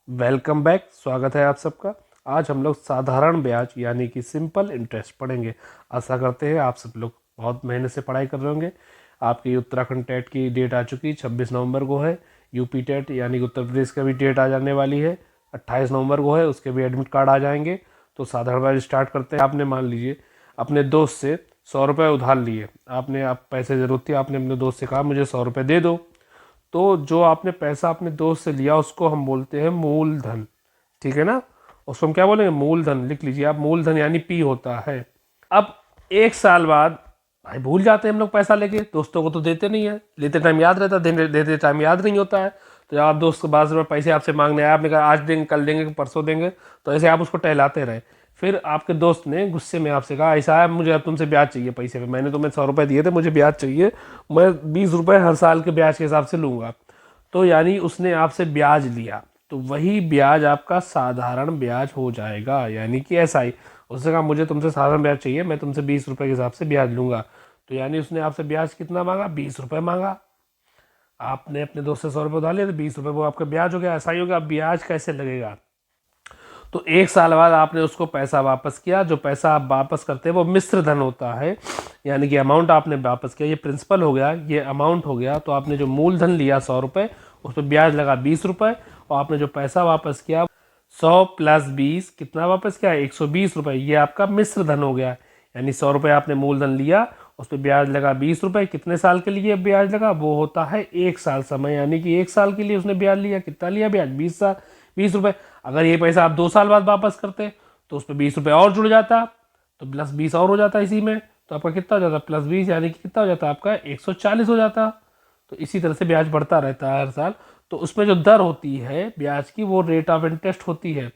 Welcome back. स्वागत है आप सबका। आज हम लोग साधारण ब्याज यानी कि सिंपल इंटरेस्ट पढ़ेंगे। आशा करते हैं आप सब लोग बहुत मेहनत से पढ़ाई कर रहे होंगे। आपकी उत्तराखंड टेट की डेट आ चुकी 26 नवंबर को है। यूपी टेट यानी कि उत्तर प्रदेश का भी डेट आ जाने वाली है। 28 नवंबर को है, उसके भी एडमिट कार्ड आ जाएंगे। तो साधारण ब्याज स्टार्ट करते हैं। आपने मान लीजिए अपने दोस्त से 100 रुपये उधार लिए। आपने आप पैसे ज़रूरत थी, आपने अपने दोस्त से कहा मुझे 100 रुपये दे दो। तो जो आपने पैसा अपने दोस्त से लिया उसको हम बोलते हैं मूलधन। ठीक है ना। उसको हम क्या बोलेंगे? मूलधन। लिख लीजिए आप, मूलधन यानी पी होता है। अब 1 साल बाद भाई भूल जाते हैं हम लोग पैसा लेके, दोस्तों को तो देते नहीं है। लेते टाइम याद रहता है, देते टाइम याद नहीं होता है। तो जब आप दोस्त को 12 रुपये पैसे आपसे मांगने आए, आपने कहा आज देंगे, कल देंगे, परसों देंगे, तो ऐसे आप उसको टहलाते रहे। फिर आपके दोस्त ने गुस्से में आपसे कहा ऐसा है, मुझे अब तुमसे ब्याज चाहिए पैसे पे, मैंने तुम्हें 100 रुपये दिए थे, मुझे ब्याज चाहिए, मैं 20 रुपये हर साल के ब्याज के हिसाब से लूंगा। तो यानी उसने आपसे ब्याज लिया, तो वही ब्याज आपका साधारण ब्याज हो जाएगा, यानी कि एसआई। उसने कहा मुझे तुमसे साधारण ब्याज चाहिए, मैं तुमसे 20 रुपये के हिसाब से ब्याज लूंगा। तो यानी उसने आपसे ब्याज कितना मांगा? 20 रुपये मांगा। आपने अपने दोस्त से 100 रुपये उधार लिए, तो 20 रुपये वो आपका ब्याज हो गया, एसआई हो गया। अब ब्याज कैसे लगेगा? तो 1 साल बाद आपने उसको पैसा वापस किया। जो पैसा आप वापस करते हैं वो मिश्र धन होता है, यानी कि अमाउंट आपने वापस किया। ये प्रिंसिपल हो गया, ये अमाउंट हो गया। तो आपने जो मूलधन लिया 100 रुपये, उस पर ब्याज लगा 20 रुपये, और आपने जो पैसा वापस किया 100 + 20 कितना वापस किया? 120 रुपये। ये आपका मिश्र धन हो गया। यानी 100 रुपये आपने मूलधन लिया, उस पर ब्याज लगा 20 रुपये। कितने साल के लिए ब्याज लगा? वो होता है 1 साल समय, यानी कि 1 साल के लिए उसने ब्याज लिया। कितना लिया ब्याज? 20 साल, 20 रुपये। अगर ये पैसा आप 2 साल बाद वापस करते तो उस पर 20 रुपये और जुड़ जाता, तो +20 और हो जाता इसी में। तो आपका कितना हो जाता? +20, यानी कि कितना हो जाता आपका? 140 हो जाता। तो इसी तरह से ब्याज बढ़ता रहता है हर साल। तो उसमें जो दर होती है ब्याज की, वो रेट ऑफ इंटरेस्ट होती है।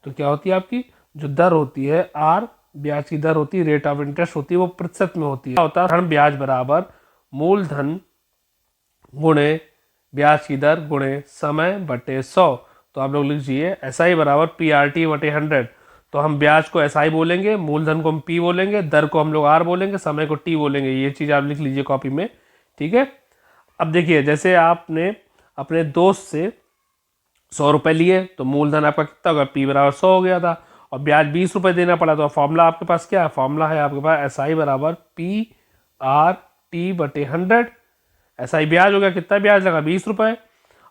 तो क्या होती है आपकी जो दर होती है? आर, ब्याज की दर होती है, रेट ऑफ इंटरेस्ट होती है, वो प्रतिशत में होती है। क्या होता है? ब्याज बराबर मूलधन गुणे ब्याज की दर गुणे समय बटे 100। तो आप लोग लीजिए SI बराबर PRT बटे 100। तो हम ब्याज को SI बोलेंगे, मूलधन को हम P बोलेंगे, दर को हम लोग R बोलेंगे, समय को T बोलेंगे। ये चीज़ आप लिख लीजिए कॉपी में। ठीक है। अब देखिए, जैसे आपने अपने दोस्त से 100 रुपये लिए, तो मूलधन आपका कितना होगा? P बराबर 100 हो गया था, और ब्याज 20 रुपये देना पड़ा। तो फॉर्मूला आपके पास क्या है? फॉर्मूला है आपके पास SI बराबर PRT बटे 100। SI ब्याज हो गया, कितना ब्याज लगा? 20 रुपये।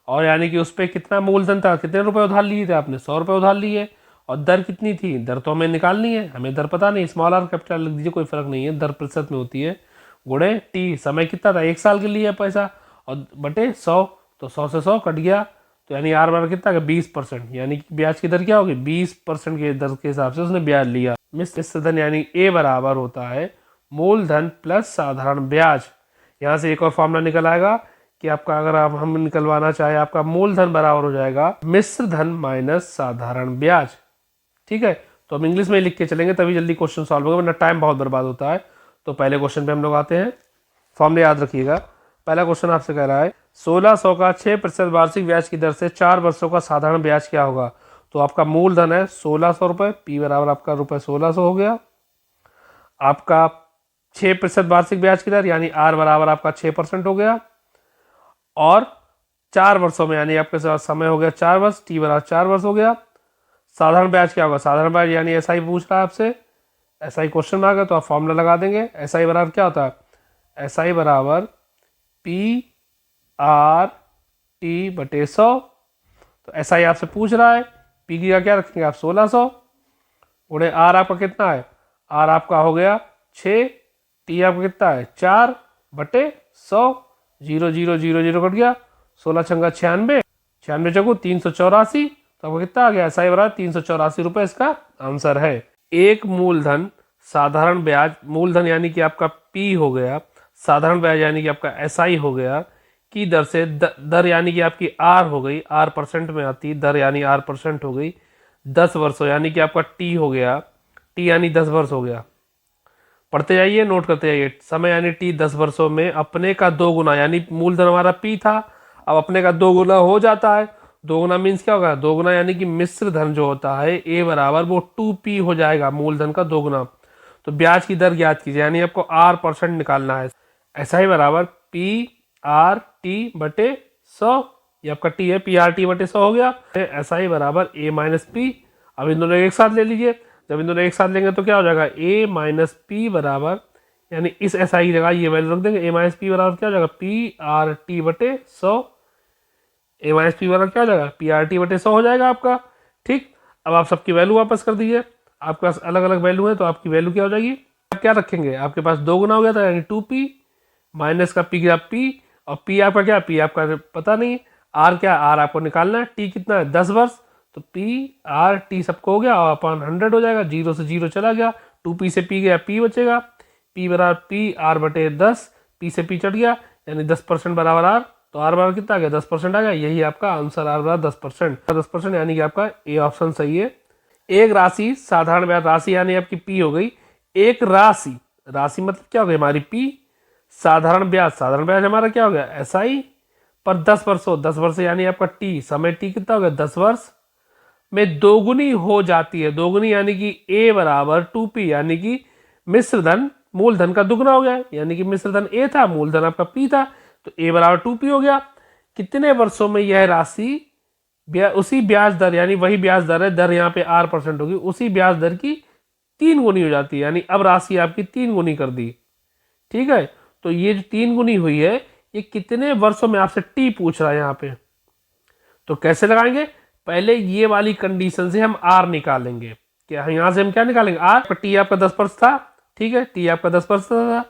और यानी कि उस पर कितना मूलधन था? कितने रुपए उधार लिए थे आपने? 100 रुपये उधार लिए। और दर कितनी थी? दर तो हमें निकालनी है, हमें दर पता नहीं, स्मॉल आर कैपिटल लिख दीजिए, कोई फर्क नहीं है, दर प्रतिशत में होती है। गुणे टी, समय कितना था? 1 साल के लिए पैसा, और बटे 100। तो 100 से 100 कट गया, तो यानी आर बराबर कितना? 20%। यानी कि ब्याज की दर क्या होगी? 20% के दर के हिसाब से उसने ब्याज लिया। मिश्र धन यानी ए बराबर होता है मूलधन प्लस साधारण ब्याज। यहाँ से एक और फॉर्मूला निकल आएगा कि आपका, अगर आप हम निकलवाना चाहे, आपका मूलधन बराबर हो जाएगा मिश्र धन माइनस साधारण ब्याज। ठीक है। तो हम इंग्लिश में लिख के चलेंगे, तभी जल्दी क्वेश्चन सॉल्व होगा, वरना टाइम बहुत बर्बाद होता है। तो पहले क्वेश्चन पे हम लोग आते हैं। फॉर्मूला याद रखिएगा। पहला क्वेश्चन आपसे कह रहा है 1600 का 6% वार्षिक ब्याज की दर से 4 वर्षों का साधारण ब्याज क्या होगा? तो आपका मूलधन है 1600 रुपये, पी बराबर आपका रुपये 1600 हो गया। आपका 6% वार्षिक ब्याज की दर, यानी आर बराबर आपका 6% हो गया। और 4 वर्षों में, यानी आपके साथ समय हो गया 4 वर्ष, टी बराबर 4 वर्ष हो गया। साधारण ब्याज क्या होगा? साधारण ब्याज यानी एसआई पूछ रहा है आपसे, एसआई क्वेश्चन में आ गया तो आप फॉर्मूला लगा देंगे। एसआई बराबर क्या होता है? एसआई बराबर PRT बटे 100। तो एसआई आपसे पूछ रहा है, पी की का क्या रखेंगे आप? 1600 गुणे आर आपका कितना है? आर आपका हो गया 6, टी आपका कितना है? 4 बटे 100। 0 0 0 0 कट गया, 16 छंगा 96, 96 चौको 384। तो आपको कितना आ गया? SI बराबर 384 रुपये इसका आंसर है। एक मूलधन साधारण ब्याज, मूलधन यानी कि आपका P हो गया, साधारण ब्याज यानी कि आपका SI हो गया, की दर से दर यानी कि आपकी R हो गई, R परसेंट में आती, दर यानी R परसेंट हो गई, 10 वर्षों यानी कि आपका T हो गया, T यानी 10 वर्ष हो गया। पढ़ते जाइए, नोट करते जाइए। समय यानी T 10 वर्षों में अपने का 2 गुना, यानी मूलधन हमारा P था, अब अपने का 2 गुना हो जाता है। 2 गुना मीन्स क्या होगा? 2 गुना यानी कि मिश्र धन जो होता है A बराबर वो 2P हो जाएगा, मूलधन का 2 गुना। तो ब्याज की दर ज्ञात कीजिए, यानी आपको R% निकालना है। ऐसा ही बराबर PRT बटे 100। ये आपका टी है, पी आर टी बटे 100 हो गया। एस आई बराबर ए माइनस पी। अब इन दोनों एक साथ ले लीजिए, जब इन दोनों एक साथ लेंगे तो क्या हो जाएगा, ए माइनस पी बराबर, यानी इस एस आई की जगह ये वैल्यू रख देंगे, ए माइनस पी बराबर क्या हो जाएगा, पी आर टी बटे 100। ए माइनस पी बराबर क्या हो जाएगा, पी आर टी बटे 100 हो जाएगा आपका। ठीक, अब आप सबकी वैल्यू वापस कर दीजिए, आपके पास अलग अलग वैल्यू है तो आपकी वैल्यू क्या हो जाएगी, आप क्या रखेंगे, आपके पास 2 गुना हो गया था यानी 2p माइनस का p गया p, और p आपका क्या, p आपका पता नहीं, r क्या, r आपको निकालना है, t कितना है 10 वर्ष, तो p r t सबको हो गया और अपन 100 हो जाएगा, 0 से 0 चला गया, 2p से p गया, p बचेगा, p बराबर p r बटे 10, p से p चढ़ गया यानी 10% बराबर r, तो r बराबर कितना आ गया, 10% आ गया। यही आपका आंसर, r बराबर 10%, 10% यानी कि आपका ए ऑप्शन सही है। एक राशि साधारण ब्याज राशि यानी आपकी पी हो गई, एक राशि, राशि मतलब क्या हो गई हमारी पी, साधारण ब्याज हमारा क्या हो गया एस आई, पर 10 वर्षों, 10 वर्ष यानी आपका टी, समय टी कितना हो गया 10 वर्ष में दोगुनी हो जाती है, दोगुनी यानी कि ए बराबर 2p, यानी कि मिश्र धन मूलधन का दुगना हो गया, यानी कि मिश्र धन ए था, मूलधन आपका पी था, तो ए बराबर 2p हो गया। कितने वर्षों में यह राशि उसी ब्याज दर, यानी वही ब्याज दर है, दर यहाँ पे r% होगी, उसी ब्याज दर की 3 गुनी हो जाती है, यानी अब राशि आपकी 3 गुनी कर दी। ठीक है, तो ये जो 3 गुनी हुई है ये कितने वर्षों में आपसे टी पूछ रहा है यहाँ पे, तो कैसे लगाएंगे, पहले ये वाली कंडीशन से हम आर निकालेंगे, क्या यहाँ से हम क्या निकालेंगे, आर, टी आपका 10 वर्ष था, ठीक है, टी आपका 10 वर्ष था,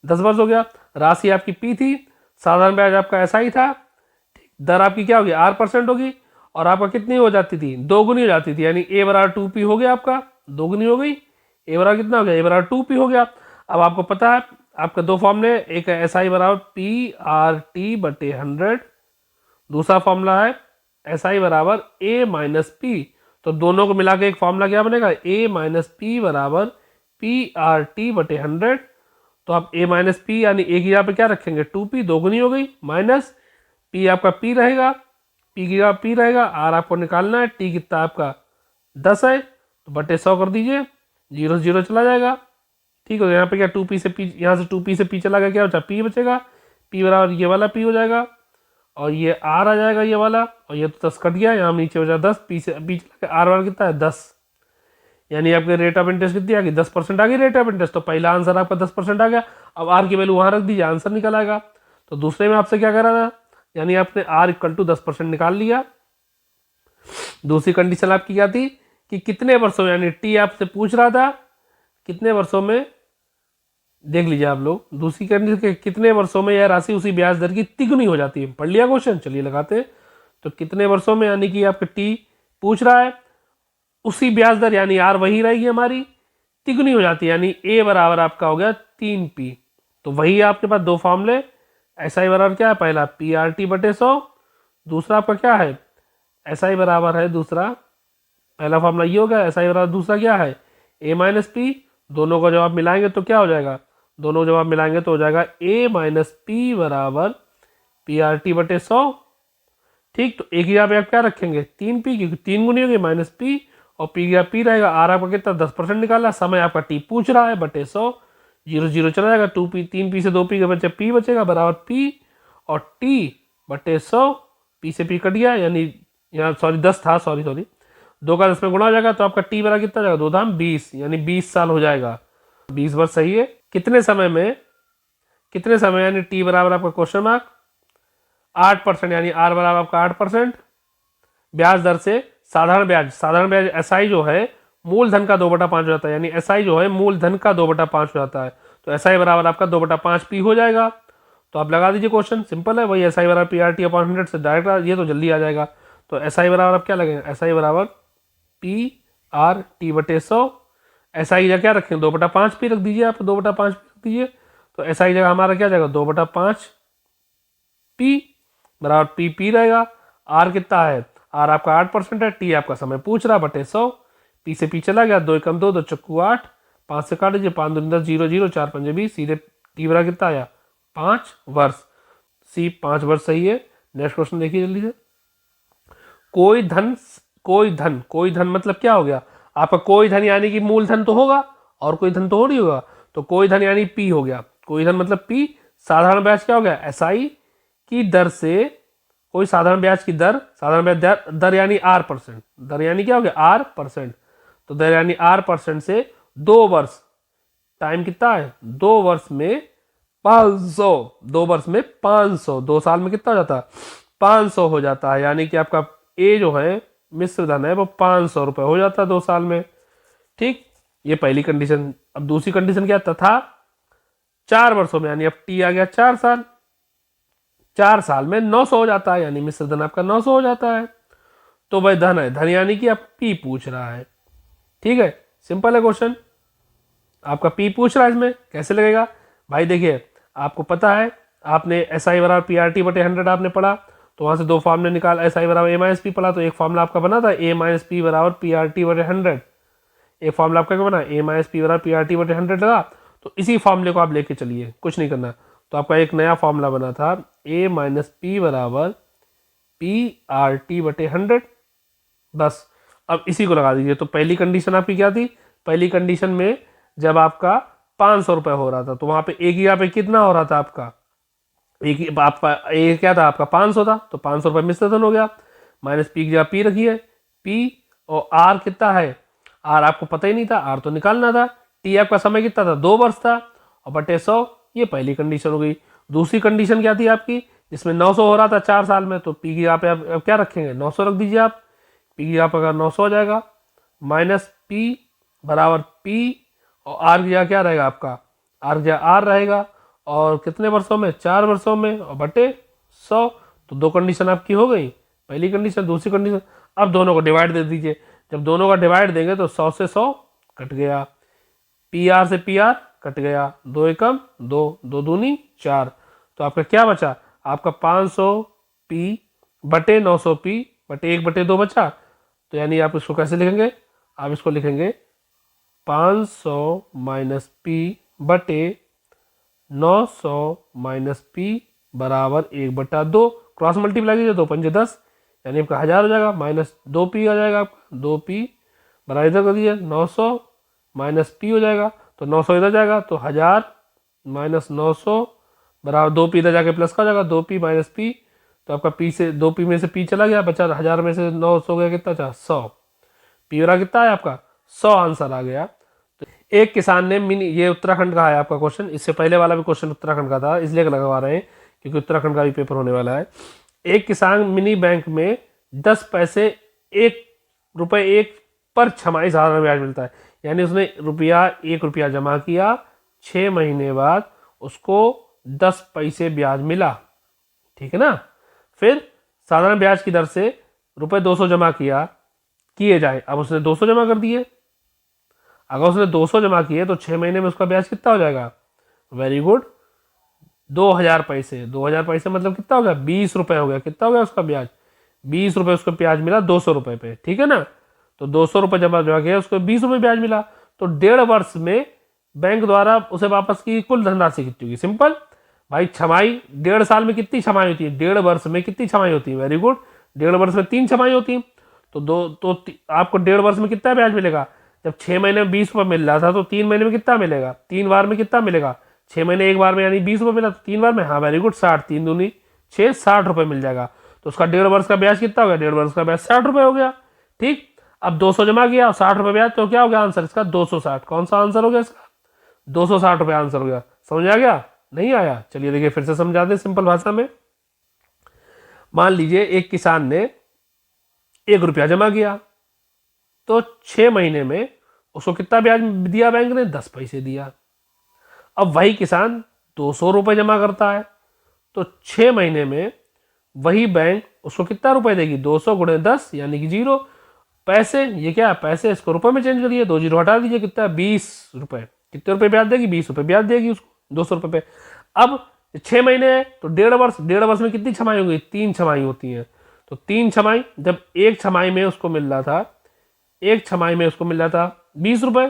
10 वर्ष हो गया, राशि आपकी पी थी, साधारण ब्याज आपका ऐसा ही था, दर आपकी क्या होगी r% होगी, और आपका कितनी हो जाती थी, 2 गुनी हो जाती थी, यानी a बराबर 2p हो गया आपका, 2 गुनी हो गई, a बराबर कितना हो गया, a बराबर 2p हो गया। अब आपको पता है आपका 2 फॉर्मूले, एक है एस आई बराबर पी आर टी बटे 100, दूसरा फॉर्मूला है एस आई बराबर a माइनस पी, तो दोनों को मिला के एक फॉर्मूला क्या बनेगा, a माइनस पी बराबर पी आर टी बटे 100, तो आप a माइनस पी यानी a की यहाँ पे क्या रखेंगे 2p, 2 गुनी हो गई, माइनस p आपका p रहेगा, p की जगह p रहेगा, r आपको निकालना है, t कितना आपका 10 है, तो बटे 100 कर दीजिए, 0 से 0 चला जाएगा। ठीक है, तो यहाँ पे क्या 2p से p, यहाँ से 2p से p चला गया, क्या बचा p बचेगा, p बराबर ये वाला p हो जाएगा, और ये r आ जाएगा ये वाला, और ये तो 10 कट गया, यहाँ नीचे हो जाएगा 10, p से p चला गया, r बराबर कितना है 10, यानी आपके रेट ऑफ इंटरेस्ट कितनी आ गई 10% आ गई रेट ऑफ इंटरेस्ट, तो पहला आंसर आपका 10% आ गया। अब r की वैल्यू वहाँ रख दीजिए, आंसर निकल आएगा। तो दूसरे में आपसे क्या करा था, यानी आपने r इक्वल टू 10% निकाल लिया। दूसरी कंडीशन आपकी क्या थी कि कितने वर्षों, यानी टी आपसे पूछ रहा था कितने वर्षों में, देख लीजिए आप लोग, दूसरी कंडीशन कितने वर्षों में यह राशि उसी ब्याज दर की तिगुनी हो जाती है। पढ़ लिया क्वेश्चन, चलिए लगाते हैं। तो कितने वर्षों में, यानी कि आपका टी पूछ रहा है, उसी ब्याज दर यानी आर वही रहेगी हमारी, तिगुनी हो जाती है, यानी ए बराबर आपका हो गया 3p। तो वही आपके पास 2 फॉर्मूले, एस आई बराबर क्या है, पहला पी आर टी बटे 100, दूसरा आपका क्या है एस आई बराबर है, दूसरा पहला फॉर्मूला ये हो गया, एस आई बराबर दूसरा क्या है ए माइनस पी। दोनों का जवाब मिलाएंगे तो क्या हो जाएगा, दोनों जवाब मिलाएंगे तो हो जाएगा ए माइनस पी बराबर पी आर टी बटे 100। ठीक, तो एक यहाँ पे आप क्या रखेंगे 3p, क्योंकि 3 गुनी होगी माइनस पी, और पी गया पी रहेगा, आर आपका कितना 10% निकाला, समय आपका टी पूछ रहा है, बटे 100, 0 0 चला जाएगा, 2p 3p से 2p के बच्चे p बचेगा बराबर p और t बटे 100, p से p कट गया, यानी यहाँ सॉरी 10 था, सॉरी 2 का 10 में गुणा हो जाएगा, तो आपका t बराबर कितना जाएगा 2 धाम 20, यानी 20 साल हो जाएगा, 20 वर्ष सही है। कितने समय में, कितने समय यानी t बराबर आपका क्वेश्चन मार्क 8%, यानी r बराबर आपका 8% ब्याज दर से साधारण ब्याज एस आई जो है मूलधन का 2/5 हो जाता है, यानी एस आई जो है मूलधन का 2/5 हो जाता है, तो एस आई बराबर आपका 2/5 पी हो जाएगा। तो आप लगा दीजिए, क्वेश्चन सिंपल है, वही एस आई बराबर पी आर टी अपॉन 100 से डायरेक्ट, ये तो जल्दी आ जाएगा। तो एस आई बराबर आप क्या लगेगा, एस आई बराबर पी आर टी बटे 100, एस आई जगह क्या रखें 2/5 पी रख दीजिए, आप 2/5 पी रख दीजिए, तो एस आई जगह हमारा क्या जाएगा 2/5 पी बराबर पी पी रहेगा। आर कितना है, आर आपका 8% है, टी आपका समय पूछ रहा बटे 100, पी से पी चला गया, 2 एकम 2, 2 चक्कू 8, 5 से काट दीजिए, 5 दूनी 10, 0 0, 4 पंजे 20, सीधे टी बराबर कितना आया 5 वर्ष, सी 5 वर्ष सही है। नेक्स्ट क्वेश्चन देखिए जल्दी से। कोई धन मतलब क्या हो गया आपका, कोई धन यानी कि मूलधन तो होगा और कोई धन तो हो नहीं होगा, तो कोई धन यानी पी हो गया, कोई धन मतलब पी, साधारण ब्याज क्या हो गया एस आई की दर से कोई साधारण ब्याज की दर, साधारण ब्याज दर यानी R%, दर यानी क्या हो गया R%, तो दर यानी R% से 2 वर्ष, टाइम कितना है 2 वर्ष में 500, 2 वर्ष में 500, 2 साल में कितना हो जाता है 500 हो जाता है, यानी कि आपका ए जो है मिश्र धन है वो 500 रुपये हो जाता है 2 साल में। ठीक, ये पहली कंडीशन। अब दूसरी कंडीशन क्या, तथा 4 वर्षों में, यानी अब टी आ गया 4 साल, 4 साल में 900 हो जाता है, यानी मिश्र धन आपका 900 हो जाता है। तो वह धन है, धन यानी कि आप पी पूछ रहा है। ठीक है, सिंपल है क्वेश्चन, आपका पी पूछ रहा है। इसमें कैसे लगेगा भाई, देखिए आपको पता है, आपने एस आई बराबर पी आर टी बटे 100 आपने पढ़ा, तो वहां से 2 फॉर्मूले निकाल, एस आई बराबर ए माइनस पी पढ़ा, तो एक फॉर्मूला आपका बना था ए माइनस पी बराबर पी आर टी बटे 100, एक फॉर्मूला आपका क्या बना ए माइनस पी बराबर पी आर टी बटे 100 लगा, तो इसी फॉर्मूले को आप लेके चलिए, कुछ नहीं करना। तो आपका एक नया फॉर्मूला बना था ए माइनस पी बराबर पी आर टी बटे 100, बस अब इसी को लगा दीजिए। तो पहली कंडीशन आपकी क्या थी, पहली कंडीशन में जब आपका 500 रुपये हो रहा था, तो वहां पे एक ही पे कितना हो रहा था आपका, एक ही आपका एक क्या था आपका 500 था, तो 500 रुपये मिश्र धन हो गया, माइनस पी की जगह पी रखिए, पी और आर कितना है, आर आपको पता ही नहीं था, आर तो निकालना था, टी आपका समय कितना था 2 वर्ष था, और बटे 100, ये पहली कंडीशन हो गई। दूसरी कंडीशन क्या थी आपकी, जिसमें 900 हो रहा था 4 साल में, तो पी की यहाँ पे आप क्या रखेंगे 900 रख दीजिए आप, पी की यहाँ पे अगर 900 हो जाएगा, माइनस पी बराबर पी, और आर की जगह क्या रहेगा आपका, आर की जगह आर रहेगा, और कितने वर्षों में 4 वर्षों में, और बटे 100। तो 2 कंडीशन आपकी हो गई, पहली कंडीशन दूसरी कंडीशन। अब दोनों को डिवाइड दे दीजिए, जब दोनों का डिवाइड देंगे तो 100 से 100 कट गया, पी आर से पी आर कट गया, 2 एकम 2, 2 दूनी 4, तो आपका क्या बचा, आपका 500 पी बटे 900 पी बटे 1/2 बचा। तो यानी आप इसको कैसे लिखेंगे, आप इसको लिखेंगे 500 माइनस पी बटे 900 माइनस पी बराबर 1/2, क्रॉस मल्टीप्लाई कीजिए, 2 पंजे 10, यानी आपका 1000 हो जाएगा, माइनस 2p आ जाएगा आपका, 2p बराबर इधर कर दीजिए 900 माइनस p हो जाएगा, तो 900 इधर जाएगा, तो 1000 माइनस 900 बराबर 2p इधर जाके प्लस का हो जाएगा, 2p माइनस p, तो आपका p से 2p में से p चला गया, बचा 1000 में से 900 गया कितना था 100, p बराबर कितना है आपका 100 आंसर आ गया। तो एक किसान ने मिनी, ये उत्तराखंड का है आपका क्वेश्चन, इससे पहले वाला भी क्वेश्चन उत्तराखंड का था, इसलिए लगवा रहे हैं क्योंकि उत्तराखंड का भी पेपर होने वाला है। एक किसान मिनी बैंक में 10 पैसे 1 रुपये पर छमाही साधारण ब्याज मिलता है, यानी उसने ₹1 जमा किया, 6 महीने बाद उसको 10 पैसे ब्याज मिला, ठीक है ना। फिर साधारण ब्याज की दर से ₹200 जमा किए जाए, अब उसने 200 जमा कर दिए, अगर उसने 200 जमा किए तो 6 महीने में उसका ब्याज कितना हो जाएगा, वेरी गुड 2000 पैसे, 2000 पैसे मतलब कितना हो गया 20 रुपए हो गया, कितना हो गया उसका ब्याज 20 रुपए, उसको ब्याज मिला 200 रुपए पे, ठीक है ना। तो 200 रुपए जमा किया, उसको 20 रुपए ब्याज मिला, तो 1.5 वर्ष में बैंक द्वारा उसे वापस की कुल धनराशि कितनी होगी, सिंपल भाई, छमाई 1.5 साल में कितनी छमाई होती है, 1.5 वर्ष में कितनी छमाई होती है, वेरी गुड 1.5 वर्ष में 3 छमाई होती है, तो आपको 1.5 वर्ष में कितना ब्याज मिलेगा, जब 6 महीने में 20 रुपये मिल रहा था तो 3 महीने में कितना मिलेगा, 3 बार में कितना मिलेगा, 6 महीने एक बार में यानी 20 रुपये मिला, तो 3 बार में, हाँ वेरी गुड 60, 3 दूनी 6, 60 रुपये मिल जाएगा, तो उसका 1.5 वर्ष का ब्याज कितना हो गया, 1.5 वर्ष का ब्याज 60 रुपये हो गया। ठीक, अब 200 जमा किया और 60 रुपये ब्याज, तो क्या हो गया आंसर इसका 260, कौन सा आंसर हो गया इसका 260 रुपये आंसर हो गया। समझ आ गया, नहीं आया, चलिए देखिए फिर से समझा दें सिंपल भाषा में। मान लीजिए एक किसान ने ₹1 जमा किया, तो 6 महीने में उसको कितना ब्याज दिया बैंक ने 10 पैसे दिया। अब वही किसान 200 रुपये जमा करता है, तो 6 महीने में वही बैंक उसको कितना रुपए देगी, 200 गुणे 10 यानी कि 0 पैसे, ये क्या पैसे, इसको रुपए में चेंज करिए, 2 जीरो हटा दीजिए, कितना 20 रुपए, कितने रुपए ब्याज देगी 20 रुपए ब्याज देगी उसको 200 रुपए पे। अब 6 महीने है तो 1.5 वर्ष में कितनी छमाई होगी, 3 छमाई होती है, तो 3 छमाई, जब एक छमाई में उसको मिल रहा था, एक छमाई में उसको मिल रहा था 20 रुपए,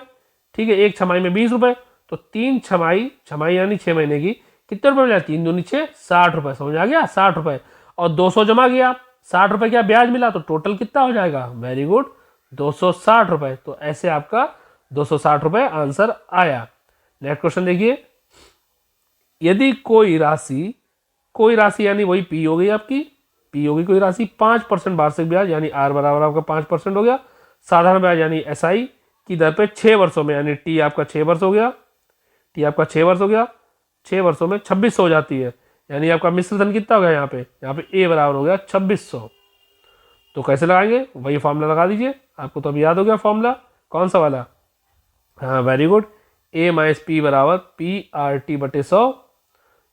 ठीक है, एक छमाई में 20 रुपए, तो 3 छमाई, छमाई यानी 6 महीने की, कितने रुपए मिला, 3 दूनी 6, 60 रुपए, समझ आ गया 60 रुपए, और 200 जमा किया 60 रुपए क्या ब्याज मिला, तो टोटल कितना हो जाएगा, वेरी गुड 260 रुपए। तो ऐसे आपका 260 रुपए आंसर आया। नेक्स्ट क्वेश्चन देखिए, यदि कोई राशि यानी वही पी हो गई आपकी, पी होगी कोई राशि 5% वार्षिक ब्याज यानी आर बराबर आपका 5% हो गया। साधारण ब्याज यानी एसआई की दर पे 6 वर्षों में यानी टी आपका 6 वर्ष हो गया, टी आपका 6 वर्ष हो गया, 6 वर्षों में 2600 हो जाती है यानी आपका मिश्र धन कितना हो गया यहाँ पे ए बराबर हो गया 2600। तो कैसे लगाएंगे, वही फॉर्मूला लगा दीजिए, आपको तो अभी याद हो गया फॉर्मूला कौन सा वाला। हाँ वेरी गुड, ए माइनस पी बराबर पी आर टी बटे 100।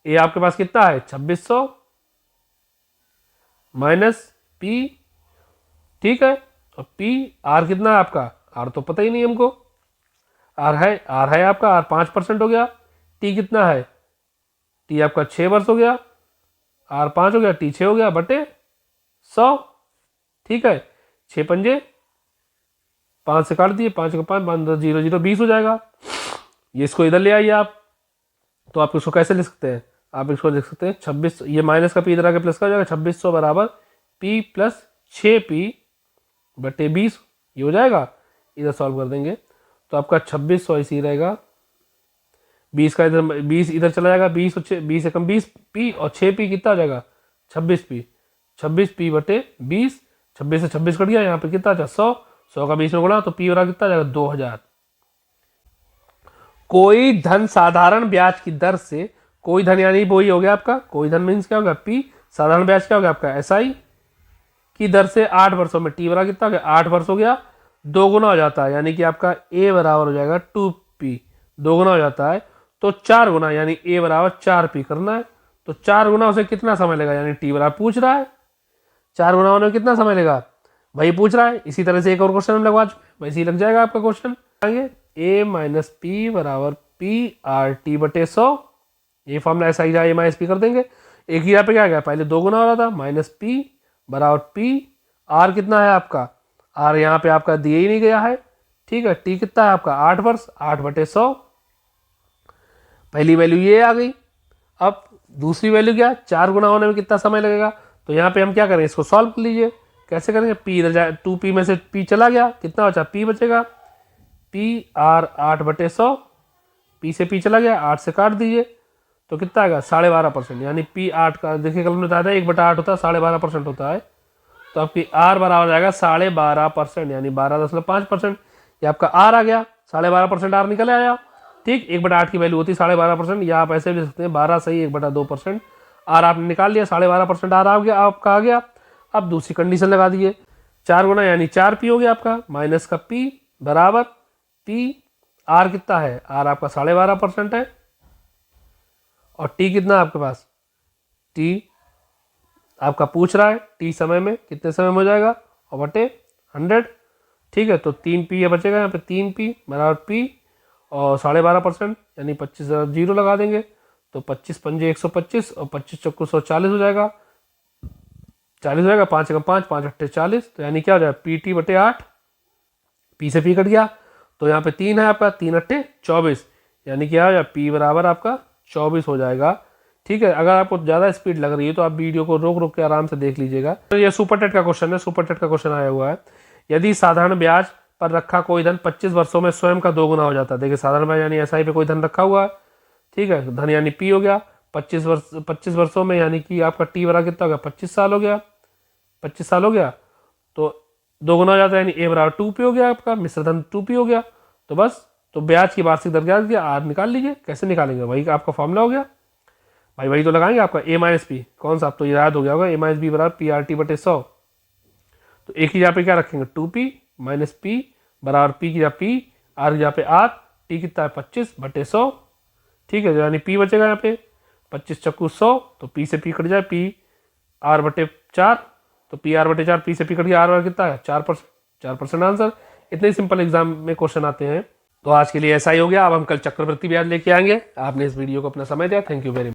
ए आपके पास कितना है 2600 माइनस पी, ठीक है, और पी आर कितना है आपका, आर तो पता ही नहीं हमको, आर है आपका आर 5% हो गया। टी कितना है, टी आपका 6 वर्ष हो गया, आर 5 हो गया, टी 6 हो गया बटे 100, ठीक है। 6 पंजे 5 से काट दिए, 5 का 5, 5 10 0 0 20 हो जाएगा। ये इसको इधर ले आइए आप, तो आप इसको कैसे लिख सकते हैं, आप इसको लिख सकते हैं 26, ये माइनस का पी इधर आके प्लस का हो जाएगा, 2600 बराबर पी प्लस 6p बटे 20, ये हो जाएगा। इधर सॉल्व कर देंगे तो आपका 2600 इसी रहेगा, 20 का इधर 20 इधर चला जाएगा, 20 और 6 20 से कम 20p और 6p कितना हो जाएगा 26p, 26p बटे 20, 26 से 26 कट गया, यहाँ पे कितना था 100, 100 का 20 में गुणा तो p हो रहा कितना जाएगा 2000। कोई धन साधारण ब्याज की दर से, कोई धन यानी वही हो गया आपका, कोई धन मीन्स क्या होगा p, साधारण ब्याज क्या हो गया आपका एसआई की दर से 8 वर्षों में, टी बराबर कितना हो गया 8 वर्ष हो गया, 2 गुना हो जाता है यानी कि आपका ए बराबर हो जाएगा 2p, 2 गुना हो जाता है तो 4 गुना यानी ए बराबर 4p करना है। तो 4 गुना उसे कितना समय लगेगा, यानी टी बराबर पूछ रहा है 4 गुना होने में कितना समय लगेगा, वही पूछ रहा है। इसी तरह से एक और क्वेश्चन हम लगवा चुके, वैसे ही लग जाएगा आपका क्वेश्चन। आएंगे ए माइनस पी बराबर पी आर टी बटे 100, ये फॉर्मूला ऐसा ही जाए माइनस पी कर देंगे। एक ही यहाँ पे क्या गया, पहले 2 गुना हो रहा था, माइनस पी बराबर पी, आर कितना है आपका, आर यहाँ पे आपका दिए ही नहीं गया है, ठीक है। टी कितना है आपका 8 वर्ष, 8 बटे 100, पहली वैल्यू ये आ गई। अब दूसरी वैल्यू क्या, 4 गुना होने में कितना समय लगेगा, तो यहाँ पे हम क्या करें, इसको सॉल्व कर लीजिए। कैसे करेंगे, पी इधर जाए, 2p में से p चला गया, कितना बचा p बचेगा, पी आर 8 बटे 100, p से p चला गया, 8 से काट दीजिए तो कितना आएगा 12.5%, यानी p 8 का देखिए कल में बताया था 1/8 होता है, 12.5% होता है, तो आपकी r बराबर जाएगा 12.5% यानी 12.5%, ये आपका r आ गया, 12.5% r निकल आया, ठीक। 1/8 की वैल्यू होती है 12.5%, या आप ऐसे भी लिख सकते हैं 12 सही 1/2%, r आपने निकाल लिया, 12.5% r आ गया आपका आ गया। अब दूसरी कंडीशन लगा दीजिए, 4 गुना यानी 4p हो गया आपका, माइनस का p बराबर p, r कितना है, r आपका 12.5% है, और t कितना आपके पास, t आपका पूछ रहा है t समय में कितने समय में हो जाएगा, और बटे 100, ठीक है। तो 3p बचेगा यहाँ पे, 3p बराबर p और 12.5% यानी 25 जीरो लगा देंगे तो 25 पंजे 125 और 25 चक्कू 140 हो जाएगा, 40 हो जाएगा, 5 का 5 5 अट्ठे 40, तो यानी क्या हो जाएगा पी टी बटे 8, पी से पी कट गया तो यहाँ पे 3 है आपका, 3 अट्ठे 24, यानी क्या हो जाएगा पी बराबर आपका 24 हो जाएगा, ठीक है। अगर आपको ज़्यादा स्पीड लग रही है तो आप वीडियो को रोक रोक के आराम से देख लीजिएगा। तो ये सुपर टेट का क्वेश्चन है, सुपर टेट का क्वेश्चन आया हुआ है, यदि साधारण ब्याज पर रखा कोई धन 25 वर्षों में स्वयं का 2 गुना हो जाता है। देखिए साधारण ब्याज यानी एसआई पे कोई धन रखा हुआ है, ठीक है, धन यानी पी हो गया, 25 वर्षों में यानी कि आपका टी बराबर कितना हो गया 25 साल हो गया, 25 साल हो गया तो 2 गुना हो जाता है, यानी ए बराबर 2p हो गया आपका, मिश्र धन 2p हो गया। तो बस, तो ब्याज की वार्षिक दर क्या दिया, आर निकाल लीजिए। कैसे निकालेंगे, वही आपका फॉर्मूला हो गया भाई, वही तो लगाएंगे आपका ए माइनस पी, कौन सा, आप तो याद हो गया होगा, ए माइनस बी बराबर पी आर टी बटे 100। तो एक ही यहाँ पे क्या रखेंगे 2p माइनस पी बराबर पी की जगह पी, आर की जगह पे आर, टी कितना है 25 बटे 100, ठीक है, यानी पी बचेगा यहाँ पे 25 चक्कू 100, तो पी से पी कट जाए, पी आर बटे 4, तो पी आर बटे 4, पी से पी कट गया, आर कितना है 4% आंसर। इतने ही सिंपल एग्जाम में क्वेश्चन आते हैं। तो आज के लिए ऐसा ही हो गया, अब हम कल चक्रवृद्धि ब्याज लेके आएंगे। आपने इस वीडियो को अपना समय दिया, थैंक यू वेरी मच।